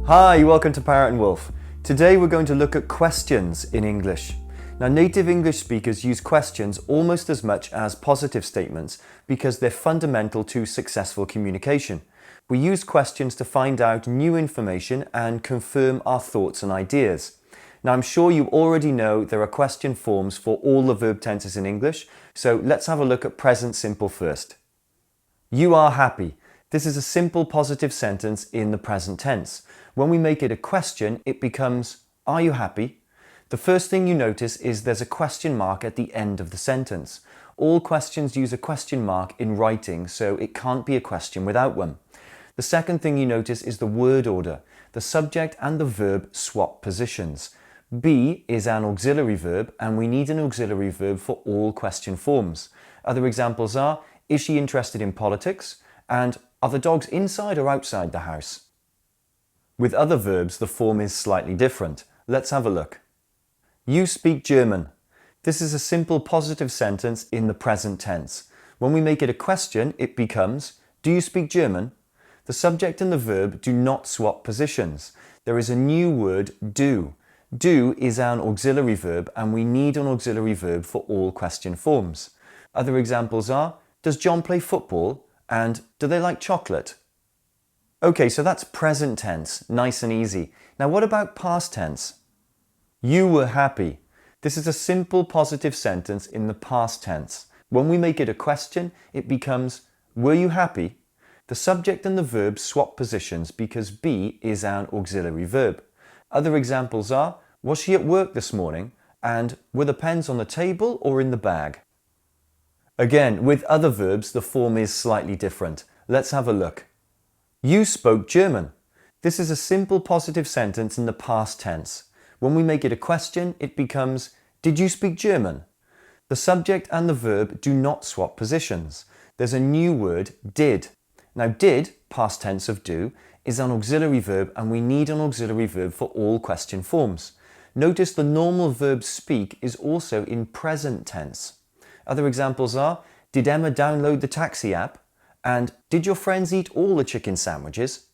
Hi, welcome to Parrot and Wolf. Today we're going to look at questions in English. Now, native English speakers use questions almost as much as positive statements because they're fundamental to successful communication. We use questions to find out new information and confirm our thoughts and ideas. Now, I'm sure you already know there are question forms for all the verb tenses in English, so let's have a look at present simple first. You are happy. This is a simple positive sentence in the present tense. When we make it a question, it becomes, are you happy? The first thing you notice is there's a question mark at the end of the sentence. All questions use a question mark in writing, so it can't be a question without one. The second thing you notice is the word order. The subject and the verb swap positions. Be is an auxiliary verb, and we need an auxiliary verb for all question forms. Other examples are, is she interested in politics? And are the dogs inside or outside the house? With other verbs, the form is slightly different. Let's have a look. You speak German. This is a simple positive sentence in the present tense. When we make it a question, it becomes, do you speak German? The subject and the verb do not swap positions. There is a new word, do. Do is an auxiliary verb, and we need an auxiliary verb for all question forms. Other examples are, does John play football? And do they like chocolate? Okay, so that's present tense, nice and easy. Now what about past tense? You were happy. This is a simple positive sentence in the past tense. When we make it a question, it becomes, were you happy? The subject and the verb swap positions because be is an auxiliary verb. Other examples are, was she at work this morning? And were the pens on the table or in the bag? Again, with other verbs, the form is slightly different. Let's have a look. You spoke German. This is a simple positive sentence in the past tense. When we make it a question, it becomes, did you speak German? The subject and the verb do not swap positions. There's a new word, did. Now did, past tense of do, is an auxiliary verb, and we need an auxiliary verb for all question forms. Notice the normal verb speak is also in present tense. Other examples are, did Emma download the taxi app? And did your friends eat all the chicken sandwiches?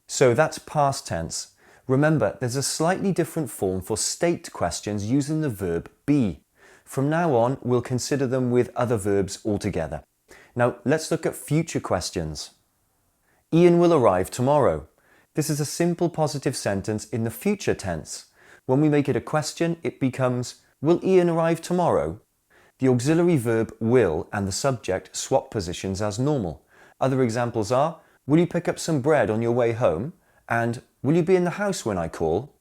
So that's past tense. Remember, there's a slightly different form for state questions using the verb be. From now on, we'll consider them with other verbs altogether. Now, let's look at future questions. Ian will arrive tomorrow. This is a simple positive sentence in the future tense. When we make it a question, it becomes, will Ian arrive tomorrow? The auxiliary verb will and the subject swap positions as normal. Other examples are, will you pick up some bread on your way home? And will you be in the house when I call?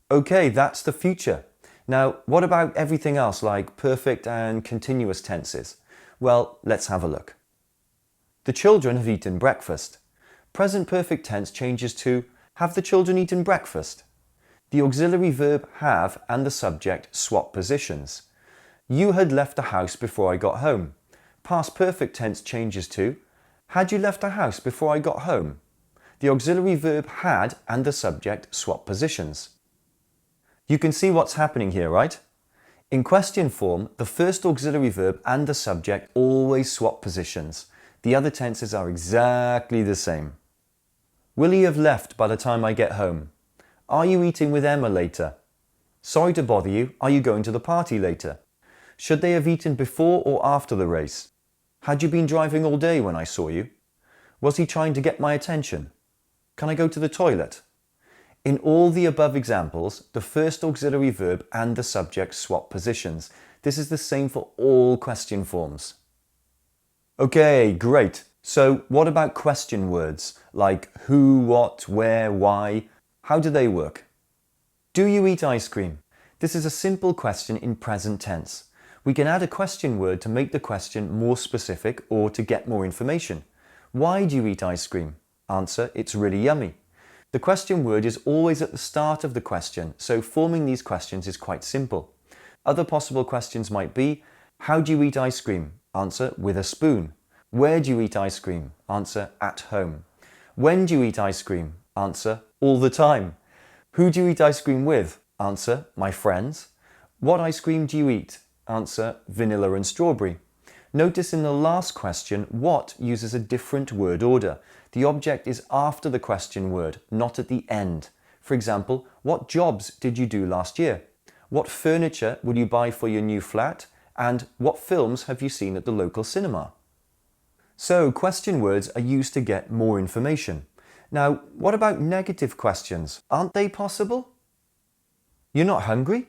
Okay, that's the future. Now, what about everything else like perfect and continuous tenses? Well, let's have a look. The children have eaten breakfast. Present perfect tense changes to, have the children eaten breakfast? The auxiliary verb have and the subject swap positions. You had left the house before I got home. Past perfect tense changes to, had you left the house before I got home? The auxiliary verb had and the subject swap positions. You can see what's happening here, right? In question form, the first auxiliary verb and the subject always swap positions. The other tenses are exactly the same. Will he have left by the time I get home? Are you eating with Emma later? Sorry to bother you, are you going to the party later? Should they have eaten before or after the race? Had you been driving all day when I saw you? Was he trying to get my attention? Can I go to the toilet? In all the above examples, the first auxiliary verb and the subject swap positions. This is the same for all question forms. Okay, great. So what about question words like who, what, where, why? How do they work? Do you eat ice cream? This is a simple question in present tense. We can add a question word to make the question more specific or to get more information. Why do you eat ice cream? Answer, it's really yummy. The question word is always at the start of the question, so forming these questions is quite simple. Other possible questions might be, how do you eat ice cream? Answer, with a spoon. Where do you eat ice cream? Answer, at home. When do you eat ice cream? Answer, all the time. Who do you eat ice cream with? Answer, my friends. What ice cream do you eat? Answer, vanilla and strawberry. Notice in the last question, what uses a different word order. The object is after the question word, not at the end. For example, what jobs did you do last year? What furniture will you buy for your new flat? And what films have you seen at the local cinema? So, question words are used to get more information. Now, what about negative questions? Aren't they possible? You're not hungry?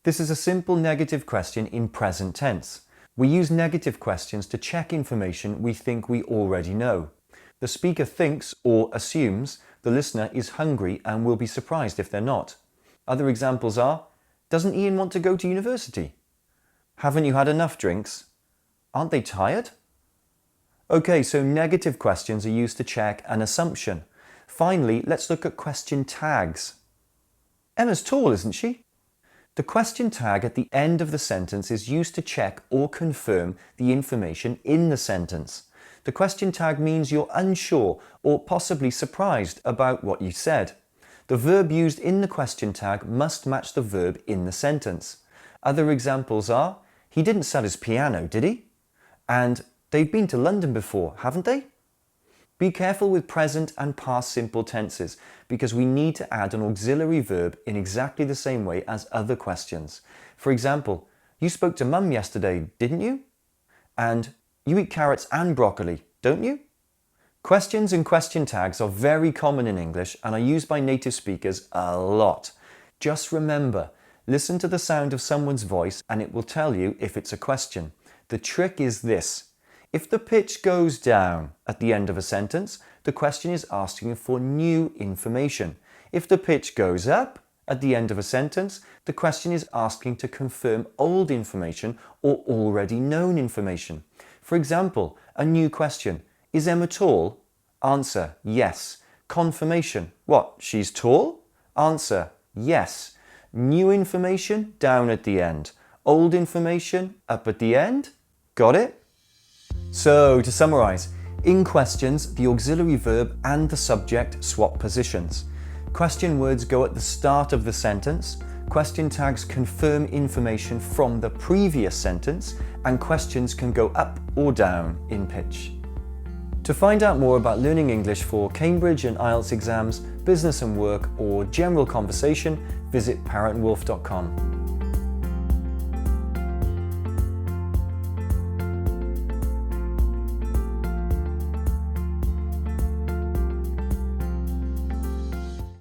This is a simple negative question in present tense. We use negative questions to check information we think we already know. The speaker thinks or assumes the listener is hungry and will be surprised if they're not. Other examples are, doesn't Ian want to go to university? Haven't you had enough drinks? Aren't they tired? Okay, so negative questions are used to check an assumption. Finally, let's look at question tags. Emma's tall, isn't she? The question tag at the end of the sentence is used to check or confirm the information in the sentence. The question tag means you're unsure or possibly surprised about what you said. The verb used in the question tag must match the verb in the sentence. Other examples are, he didn't sell his piano, did he? And they've been to London before, haven't they? Be careful with present and past simple tenses because we need to add an auxiliary verb in exactly the same way as other questions. For example, you spoke to Mum yesterday, didn't you? And you eat carrots and broccoli, don't you? Questions and question tags are very common in English and are used by native speakers a lot. Just remember, listen to the sound of someone's voice and it will tell you if it's a question. The trick is this. If the pitch goes down at the end of a sentence, the question is asking for new information. If the pitch goes up at the end of a sentence, the question is asking to confirm old information or already known information. For example, a new question, is Emma tall? Answer, yes. Confirmation, what, she's tall? Answer, yes. New information, down at the end. Old information, up at the end. Got it? So, to summarize, in questions, the auxiliary verb and the subject swap positions. Question words go at the start of the sentence, question tags confirm information from the previous sentence, and questions can go up or down in pitch. To find out more about learning English for Cambridge and IELTS exams, business and work, or general conversation, visit ParrotandWolf.com.